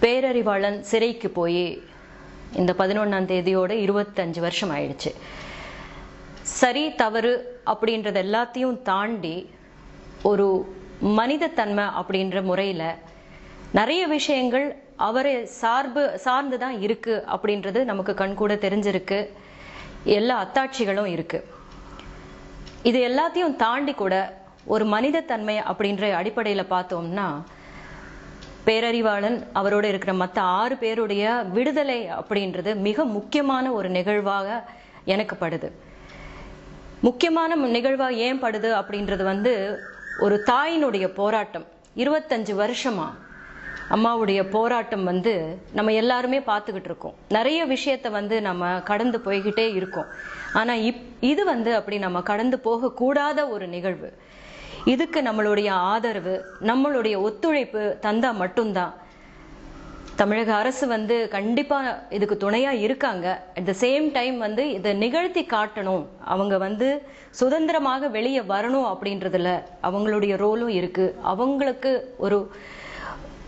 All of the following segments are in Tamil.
பேரறிவாளன் சிறைக்கு போய் இந்த 11ஆம் தேதியோட 25 வருஷம் ஆயிடுச்சு. சரி தவறு அப்படின்றது எல்லாத்தையும் தாண்டி ஒரு மனிதத்தன்மை அப்படின்ற முறையில நிறைய விஷயங்கள் அவரை சார்ந்துதான் இருக்கு அப்படின்றது நமக்கு கண்கூட தெரிஞ்சிருக்கு. எல்லா அத்தாட்சிகளும் இருக்கு. இது எல்லாத்தையும் தாண்டி கூட ஒரு மனிதத்தன்மை அப்படின்ற அடிப்படையில பார்த்தோம்னா பேரறிவாளன் அவரோட இருக்கிற மற்ற 6 பேருடைய விடுதலை அப்படின்றது மிக முக்கியமான ஒரு நிகழ்வாக எனக்கு படுது. முக்கியமான நிகழ்வா ஏன் படுது அப்படின்றது ஒரு தாயினுடைய போராட்டம். 25 வருஷமா அம்மாவுடைய போராட்டம் நம்ம எல்லாருமே பார்த்துக்கிட்டு இருக்கோம். நிறைய விஷயத்த நம்ம கடந்து போய்கிட்டே இருக்கோம். ஆனா இது அப்படி நம்ம கடந்து போக கூடாத ஒரு நிகழ்வு. இதுக்கு நம்மளுடைய ஆதரவு, நம்மளுடைய ஒத்துழைப்பு தந்தா மட்டும்தான். தமிழக அரசு கண்டிப்பா இதுக்கு துணையா இருக்காங்க. அட் த சேம் டைம் இதை நிகழ்த்தி காட்டணும். அவங்க சுதந்திரமாக வெளியே வரணும் அப்படின்றதுல அவங்களுடைய ரோலும் இருக்கு. அவங்களுக்கு ஒரு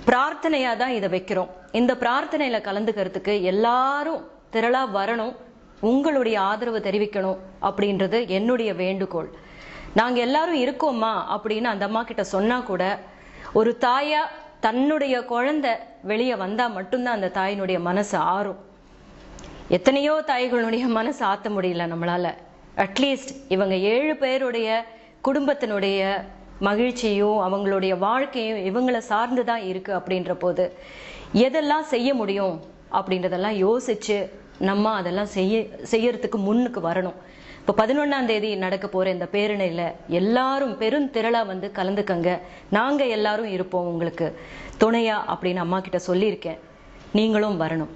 பிரார்த்தனையா தான் இதை வைக்கிறோம். இந்த பிரார்த்தனையில கலந்துக்கிறதுக்கு எல்லாரும் திரளா வரணும், உங்களுடைய ஆதரவு தெரிவிக்கணும் அப்படின்றது என்னுடைய வேண்டுகோள். நாங்க எல்லாரும் இருக்கோமா அப்படின்னு அந்த அம்மா கிட்ட சொன்னா கூட ஒரு தாயா தன்னுடைய குழந்தை வெளியே வந்தா மட்டும்தான் அந்த தாயினுடைய மனசு ஆறும். எத்தனையோ தாய்களுடைய மனசு ஆத்த முடியல நம்மளால. அட்லீஸ்ட் இவங்க 7 பேருடைய குடும்பத்தினுடைய மகிழ்ச்சியும் அவங்களுடைய வாழ்க்கையும் இவங்களை சார்ந்துதான் இருக்கு. அப்படின்ற போது எதெல்லாம் செய்ய முடியும் அப்படின்றதெல்லாம் யோசிச்சு நம்ம அதெல்லாம் செய்யறதுக்கு முன்னுக்கு வரணும். இப்போ 11ஆம் தேதி நடக்க போற இந்த பேரணியில எல்லாரும் பெருந்திரளா கலந்துக்கங்க. நாங்க எல்லாரும் இருப்போம் உங்களுக்கு துணையா அப்படின்னு அம்மா கிட்ட சொல்லியிருக்கேன். நீங்களும் வரணும்.